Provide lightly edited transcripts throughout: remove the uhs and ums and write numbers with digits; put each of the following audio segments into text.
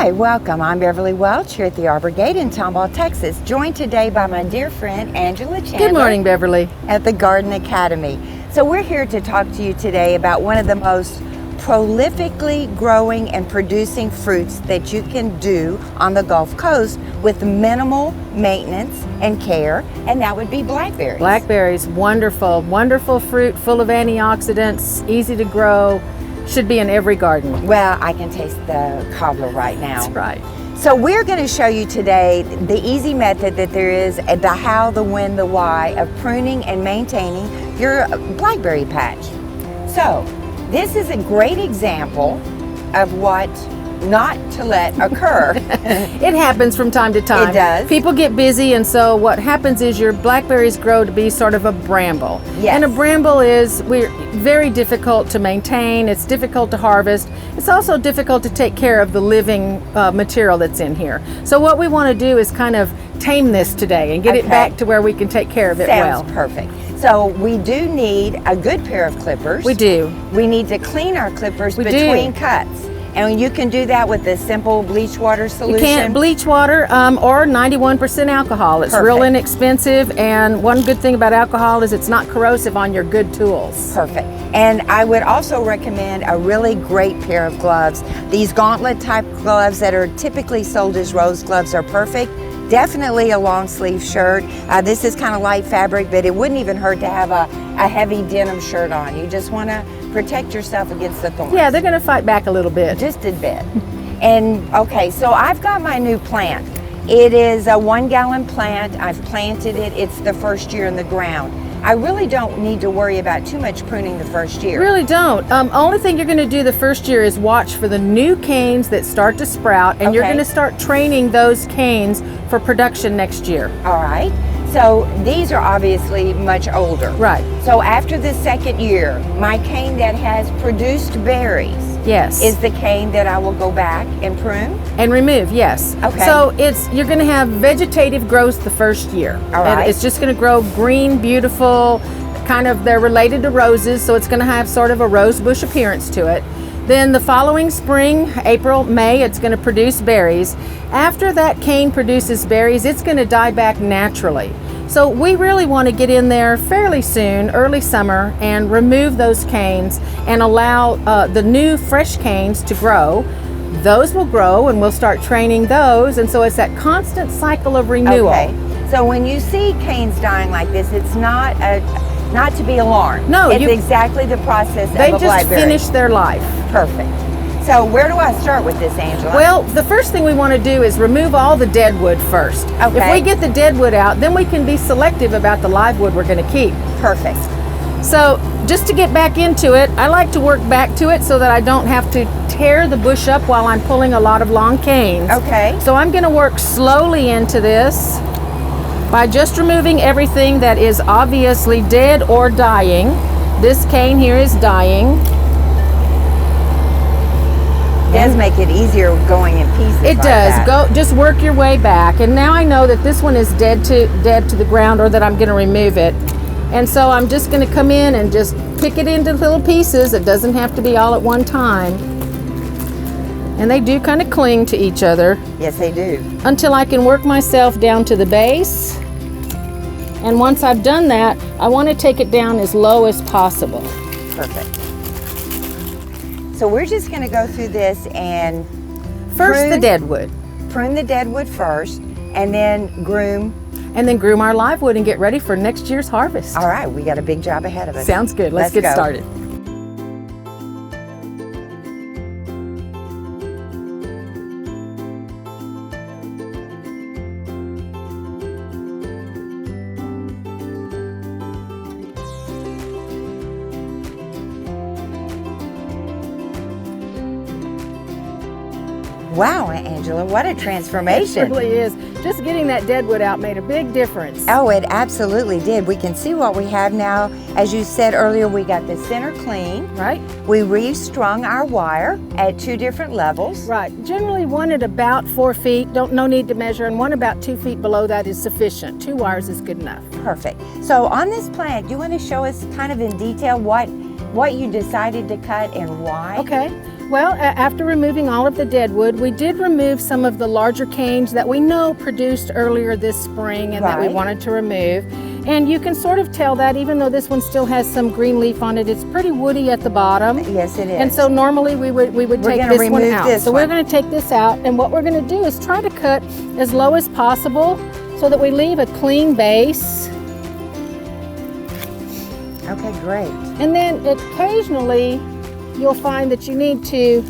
Hi, welcome. I'm Beverly Welch here at the Arbor Gate in Tomball, Texas, joined today by my dear friend Angela Chandler. Good morning, Beverly. At the Garden Academy. So we're here to talk to you today about one of the most prolifically growing and producing fruits that you can do on the Gulf Coast with minimal maintenance and care, and that would be blackberries. Blackberries, wonderful, wonderful fruit, full of antioxidants, easy to grow, should be in every garden. Well, I can taste the cobbler right now. That's right. So we're going to show you today the easy method that there is, the how, the when, the why of pruning and maintaining your blackberry patch. So this is a great example of what not to let occur. It happens from time to time. It does. People get busy, and so what happens is your blackberries grow to be sort of a bramble. Yes. And a bramble is very difficult to maintain. It's difficult to harvest. It's also difficult to take care of the living material that's in here. So what we want to do is kind of tame this today and get it back to where we can take care of it well. Sounds perfect. So we do need a good pair of clippers. We do. We need to clean our clippers We between do. cuts. And you can do that with a simple bleach water solution. You can bleach water or 91% alcohol. It's real inexpensive, and one good thing about alcohol is it's not corrosive on your good tools. Perfect. And I would also recommend a really great pair of gloves. These gauntlet-type gloves that are typically sold as rose gloves are perfect. Definitely a long sleeve shirt. This is kind of light fabric, but it wouldn't even hurt to have a heavy denim shirt on. You just want to protect yourself against the thorns. Yeah, they're going to fight back a little bit. Just a bit. And okay, so I've got my new plant. It is a 1 gallon plant. I've planted it. It's the first year in the ground. I really don't need to worry about too much pruning the first year. Really don't. Only thing you're going to do the first year is watch for the new canes that start to sprout, and you're going to start training those canes for production next year. All right. So these are obviously much older. Right. So after the second year, my cane that has produced berries is the cane that I will go back and prune? And remove, yes. Okay. So you're going to have vegetative growth the first year. All right. And it's just going to grow green, beautiful, they're related to roses, so it's going to have sort of a rose bush appearance to it. Then the following spring, April, May, it's going to produce berries. After that cane produces berries, it's going to die back naturally. So we really want to get in there fairly soon, early summer, and remove those canes and allow the new fresh canes to grow. Those will grow and we'll start training those, and so it's that constant cycle of renewal. Okay. So when you see canes dying like this, it's not to be alarmed. No, it's exactly the process of a blackberry. They just finished their life. Perfect. So where do I start with this, Angela? Well, the first thing we want to do is remove all the dead wood first. Okay. If we get the dead wood out, then we can be selective about the live wood we're going to keep. Perfect. So just to get back into it, I like to work back to it so that I don't have to tear the bush up while I'm pulling a lot of long canes. Okay. So I'm going to work slowly into this by just removing everything that is obviously dead or dying. This cane here is dying. It does make it easier going in pieces. It does. Just work your way back. And now I know that this one is dead to the ground, or that I'm going to remove it. And so I'm just going to come in and just pick it into little pieces. It doesn't have to be all at one time. And they do kind of cling to each other. Yes, they do. Until I can work myself down to the base. And once I've done that, I want to take it down as low as possible. Perfect. So we're just going to go through this and first the dead wood. Prune the dead wood first, and then groom. And then groom our live wood and get ready for next year's harvest. All right, we got a big job ahead of us. Sounds good. Let's get started. Wow, Angela, what a transformation. It really is. Just getting that dead wood out made a big difference. Oh, it absolutely did. We can see what we have now. As you said earlier, we got the center clean. Right. We restrung our wire at 2 different levels. Right. Generally one at about 4 feet, no need to measure, and one about 2 feet below that is sufficient. 2 wires is good enough. Perfect. So on this plant, you want to show us kind of in detail what you decided to cut and why? Okay. Well, after removing all of the dead wood, we did remove some of the larger canes that we know produced earlier this spring and that we wanted to remove. And you can sort of tell that even though this one still has some green leaf on it, it's pretty woody at the bottom. Yes, it is. And so normally we would take this one out. So we're going to take this out, and what we're going to do is try to cut as low as possible so that we leave a clean base. Okay, great. And then occasionally you'll find that you need to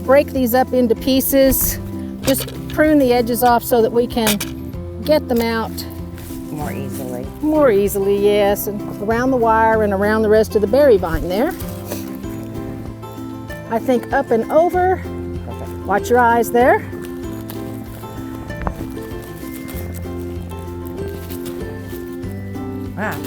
break these up into pieces. Just prune the edges off so that we can get them out more easily. More easily, yes, and around the wire and around the rest of the berry vine there. I think up and over. Perfect. Watch your eyes there. Wow,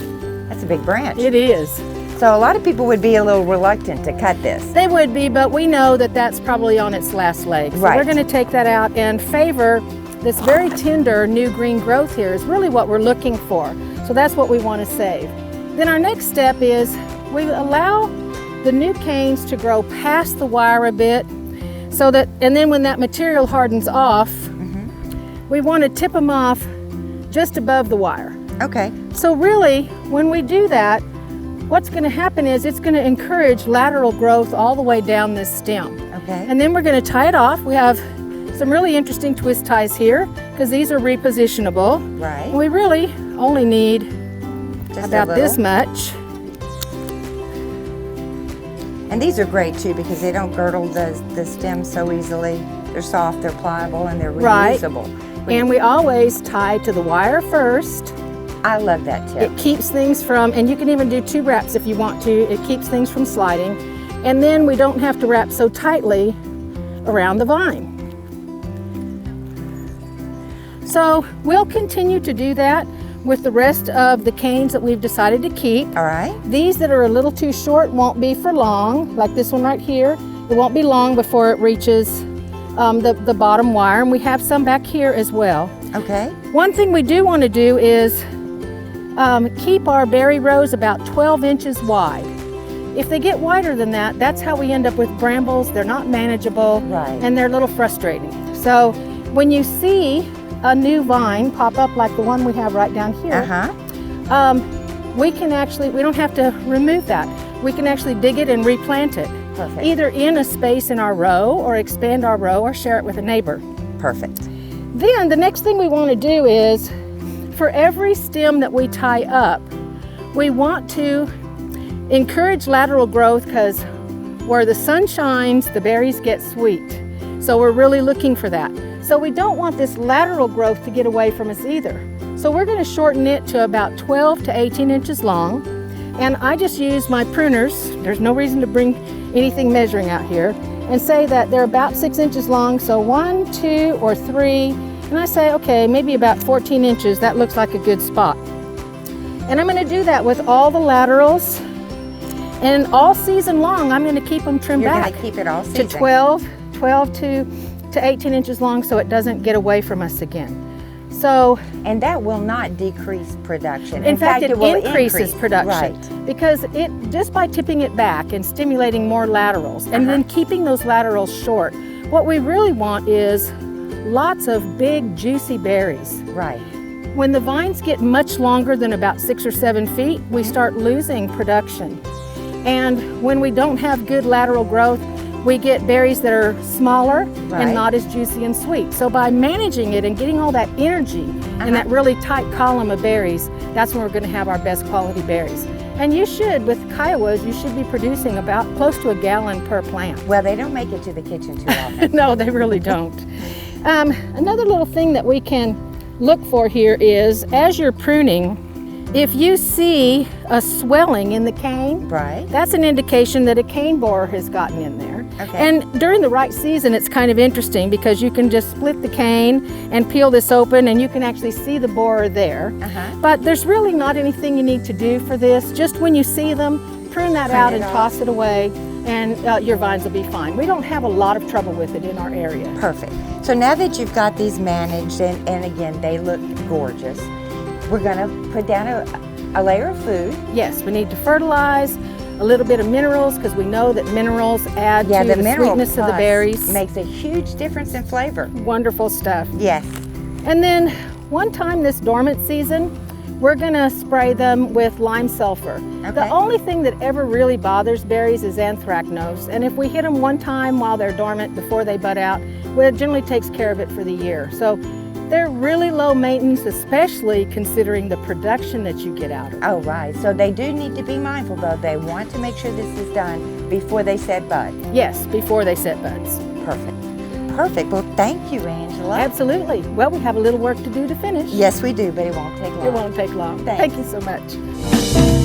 that's a big branch. It is. So a lot of people would be a little reluctant to cut this. They would be, but we know that that's probably on its last leg. So we're going to take that out and favor this very tender new green growth here is really what we're looking for. So that's what we want to save. Then our next step is we allow the new canes to grow past the wire a bit so that, and then when that material hardens off, we want to tip them off just above the wire. Okay. So really, when we do that, what's going to happen is it's going to encourage lateral growth all the way down this stem. Okay. And then we're going to tie it off. We have some really interesting twist ties here because these are repositionable. Right. And we really only need just about this much. And these are great too because they don't girdle the stem so easily. They're soft, they're pliable, and they're reusable. Right. And we always tie to the wire first. I love that tip. It keeps things from, and you can even do 2 wraps if you want to. It keeps things from sliding. And then we don't have to wrap so tightly around the vine. So we'll continue to do that with the rest of the canes that we've decided to keep. All right. These that are a little too short won't be for long, like this one right here. It won't be long before it reaches the bottom wire, and we have some back here as well. Okay. One thing we do want to do is keep our berry rows about 12 inches wide. If they get wider than that, that's how we end up with brambles. They're not manageable, and they're a little frustrating. So when you see a new vine pop up like the one we have right down here, we don't have to remove that. We can actually dig it and replant it. Perfect. Either in a space in our row or expand our row or share it with a neighbor. Perfect. Then the next thing we want to do is for every stem that we tie up, we want to encourage lateral growth because where the sun shines, the berries get sweet. So we're really looking for that. So we don't want this lateral growth to get away from us either. So we're going to shorten it to about 12 to 18 inches long. And I just use my pruners. There's no reason to bring anything measuring out here. And say that they're about 6 inches long. So 1, 2, or 3. And I say, okay, maybe about 14 inches. That looks like a good spot. And I'm going to do that with all the laterals. And all season long, I'm going to keep them trimmed back. You're going to keep it all season. To 12 to 18 inches long so it doesn't get away from us again. So, and that will not decrease production. In fact, it will increases production. Right. Because it just by tipping it back and stimulating more laterals and then keeping those laterals short, what we really want is lots of big juicy berries. Right. When the vines get much longer than about 6 or 7 feet, we start losing production. And when we don't have good lateral growth, we get berries that are smaller and not as juicy and sweet. So by managing it and getting all that energy in that really tight column of berries, that's when we're going to have our best quality berries. And you should, with Kiowas, you should be producing about close to 1 gallon per plant. Well, they don't make it to the kitchen too often. No, they really don't. Another little thing that we can look for here is, as you're pruning, if you see a swelling in the cane, that's an indication that a cane borer has gotten in there. Okay. And during the right season, it's kind of interesting because you can just split the cane and peel this open and you can actually see the borer there. But there's really not anything you need to do for this. Just when you see them, prune that out and toss it away, and your vines will be fine. We don't have a lot of trouble with it in our area. Perfect. So now that you've got these managed, and again, they look gorgeous, we're going to put down a layer of food. Yes, we need to fertilize. a little bit of minerals because we know that minerals add Yeah, to the mineral sweetness of the plus berries. makes a huge difference in flavor. Wonderful stuff. Yes. And then one time this dormant season, we're gonna spray them with lime sulfur. Okay. The only thing that ever really bothers berries is anthracnose. And if we hit them one time while they're dormant before they bud out, well, it generally takes care of it for the year. So they're really low maintenance, especially considering the production that you get out of them. Oh, right. So they do need to be mindful, though. They want to make sure this is done before they set bud. Yes, before they set buds. Perfect. Perfect. Well, thank you, Angela. Absolutely. Well, we have a little work to do to finish. Yes, we do, but it won't take long. It won't take long. Thanks. Thank you so much.